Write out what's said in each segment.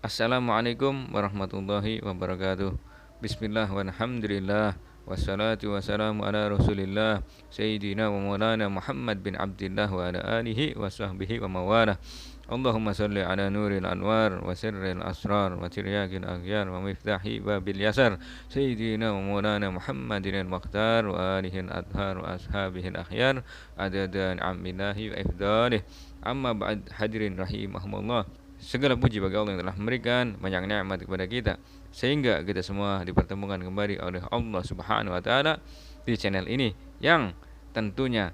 Assalamualaikum warahmatullahi wabarakatuh. Bismillah walhamdulillah wassalatu wassalamu ala rasulillah Sayyidina wa maulana Muhammad bin Abdillah wa ala alihi wa sahbihi wa mawalah. Allahumma salli ala nuril anwar wa sirril asrar wa tiryakil aghyar wa miftahi babil yasar Sayyidina wa maulana Muhammadin al-Mukhtar wa alihi al-adhar wa ashabihi al-akhyar adada ni'amillahi wa ifdalih. Amma ba'd, hadirin rahimahumullah. Segala puji bagi Allah yang telah memberikan banyak nikmat kepada kita sehingga kita semua dipertemukan kembali oleh Allah Subhanahu wa taala di channel ini yang tentunya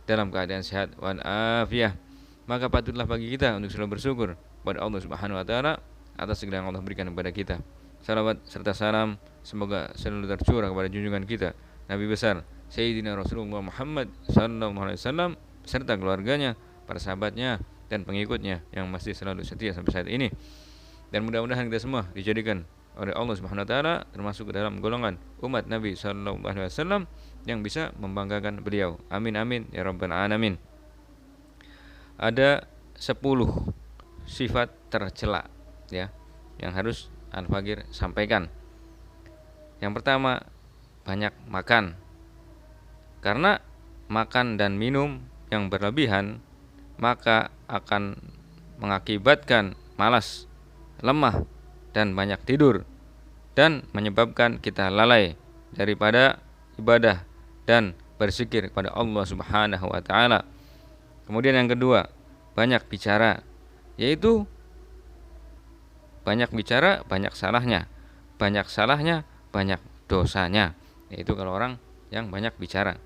dalam keadaan sehat wal afiah. Maka patutlah bagi kita untuk selalu bersyukur kepada Allah Subhanahu wa taala atas segala yang Allah berikan kepada kita. Salawat serta salam semoga selalu tercurah kepada junjungan kita Nabi besar Sayyidina Rasulullah Muhammad sallallahu alaihi wasallam serta keluarganya, para sahabatnya dan pengikutnya yang masih selalu setia sampai saat ini. Dan mudah-mudahan kita semua dijadikan oleh Allah Subhanahu wa taala termasuk ke dalam golongan umat Nabi sallallahu alaihi wasallam yang bisa membanggakan beliau. Amin amin ya rabbal alamin. Ada 10 sifat tercela ya yang harus Al-Faqir sampaikan. Yang pertama, banyak makan. Karena makan dan minum yang berlebihan maka akan mengakibatkan malas, lemah, dan banyak tidur, dan menyebabkan kita lalai daripada ibadah dan berzikir kepada Allah Subhanahu wa taala. Kemudian yang kedua, banyak bicara, yaitu banyak bicara banyak salahnya, banyak salahnya banyak dosanya, yaitu kalau orang yang banyak bicara.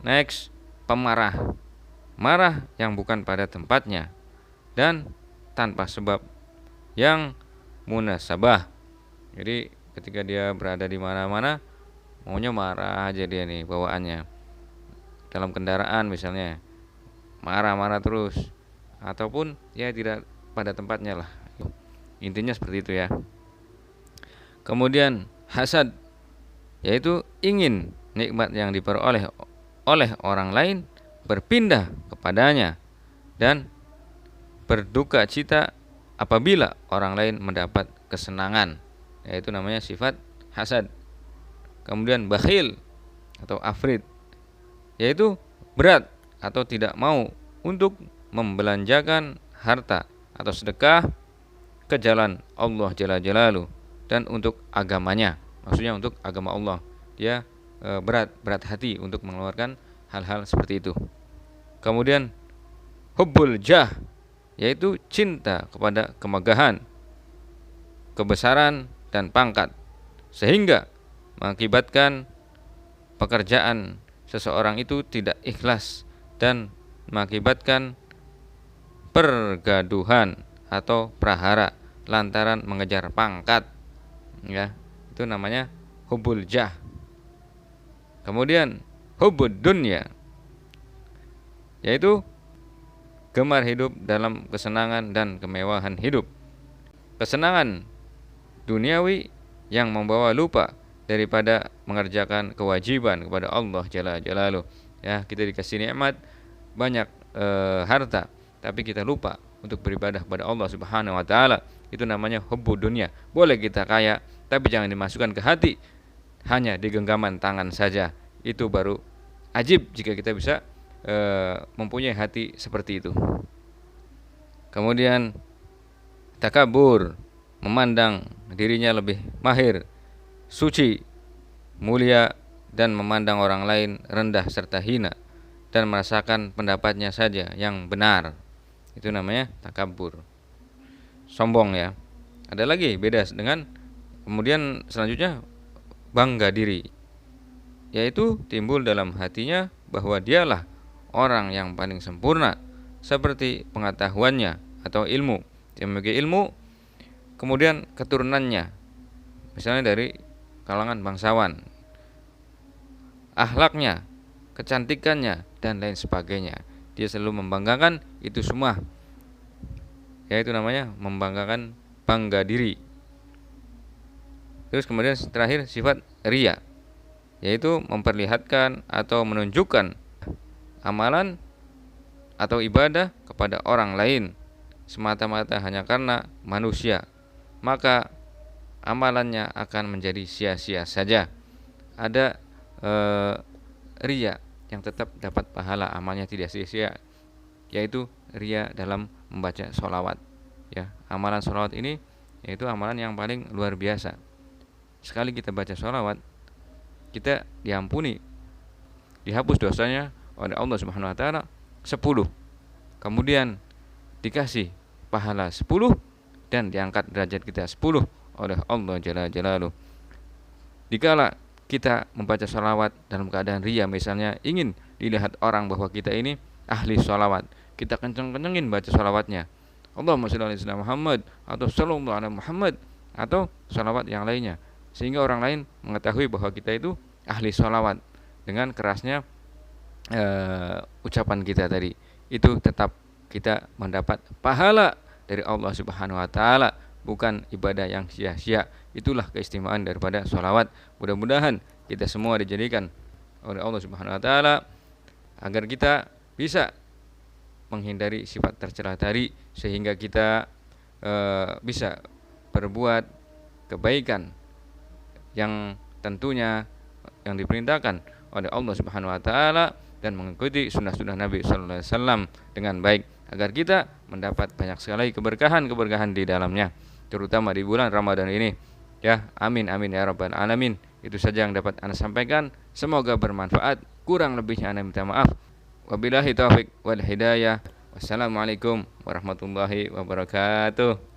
Next, pemarah, marah yang bukan pada tempatnya dan tanpa sebab yang munasabah. Jadi ketika dia berada di mana-mana maunya marah aja dia nih bawaannya. Dalam kendaraan misalnya marah-marah terus ataupun ya tidak pada tempatnya lah. Intinya seperti itu ya. Kemudian hasad, yaitu ingin nikmat yang diperoleh oleh orang lain berpindah kepadanya dan berduka cita apabila orang lain mendapat kesenangan, yaitu namanya sifat hasad. Kemudian bakhil atau afrit, yaitu berat atau tidak mau untuk membelanjakan harta atau sedekah ke jalan Allah Jalla Jalaluhu dan untuk agamanya, maksudnya untuk agama Allah. Dia berat hati untuk mengeluarkan hal-hal seperti itu. Kemudian hubbul jah, yaitu cinta kepada kemegahan, kebesaran dan pangkat, sehingga mengakibatkan pekerjaan seseorang itu tidak ikhlas dan mengakibatkan pergaduhan atau prahara lantaran mengejar pangkat ya. Itu namanya hubbul jah. Kemudian hubbud dunya, yaitu gemar hidup dalam kesenangan dan kemewahan hidup. Kesenangan duniawi yang membawa lupa daripada mengerjakan kewajiban kepada Allah Jalla Jalaluhu. Ya, kita dikasih nikmat banyak harta, tapi kita lupa untuk beribadah kepada Allah Subhanahu wa taala. Itu namanya hubbud dunya. Boleh kita kaya, tapi jangan dimasukkan ke hati, hanya di genggaman tangan saja. Itu baru ajib jika kita bisa mempunyai hati seperti itu. Kemudian takabur, memandang dirinya lebih mahir, suci, mulia, dan memandang orang lain rendah serta hina dan merasakan pendapatnya saja yang benar. Itu namanya takabur, sombong ya. Ada lagi beda dengan kemudian selanjutnya bangga diri, yaitu timbul dalam hatinya bahwa dialah orang yang paling sempurna seperti pengetahuannya atau ilmu. Dia memiliki ilmu, kemudian keturunannya misalnya dari kalangan bangsawan, akhlaknya, kecantikannya, dan lain sebagainya. Dia selalu membanggakan itu semua, yaitu namanya membanggakan, bangga diri. Terus kemudian terakhir sifat riya, yaitu memperlihatkan atau menunjukkan amalan atau ibadah kepada orang lain semata-mata hanya karena manusia, maka amalannya akan menjadi sia-sia saja. Ada riya yang tetap dapat pahala, amalnya tidak sia-sia, yaitu riya dalam membaca sholawat. Ya, amalan sholawat ini yaitu amalan yang paling luar biasa. Sekali kita baca sholawat, kita diampuni, dihapus dosanya oleh Allah Subhanahu Wa Taala 10. Kemudian dikasih pahala 10 dan diangkat derajat kita 10 oleh Allah Jalla Jalaluhu. Dikala kita membaca sholawat dalam keadaan riya, misalnya ingin dilihat orang bahwa kita ini ahli sholawat, kita kenceng-kencengin baca sholawatnya, Allahumma sholli ala sayyidina Muhammad atau sallallahu alaihi Muhammad atau sholawat yang lainnya, sehingga orang lain mengetahui bahwa kita itu ahli sholawat. Dengan kerasnya ucapan kita tadi, itu tetap kita mendapat pahala dari Allah Subhanahu Wa Taala, bukan ibadah yang sia-sia. Itulah keistimewaan daripada sholawat. Mudah-mudahan kita semua dijadikan oleh Allah Subhanahu Wa Taala agar kita bisa menghindari sifat tercela tadi, sehingga kita bisa berbuat kebaikan yang tentunya yang diperintahkan oleh Allah Subhanahu Wa Taala, dan mengikuti sunnah-sunnah Nabi Sallallahu Alaihi Wasallam dengan baik, agar kita mendapat banyak sekali keberkahan di dalamnya, terutama di bulan Ramadan ini. Ya, amin amin ya rabbal alamin. Itu saja yang dapat Anda sampaikan. Semoga bermanfaat. Kurang lebihnya Anda minta maaf. Wabillahi taufik wal hidayah. Wassalamualaikum warahmatullahi wabarakatuh.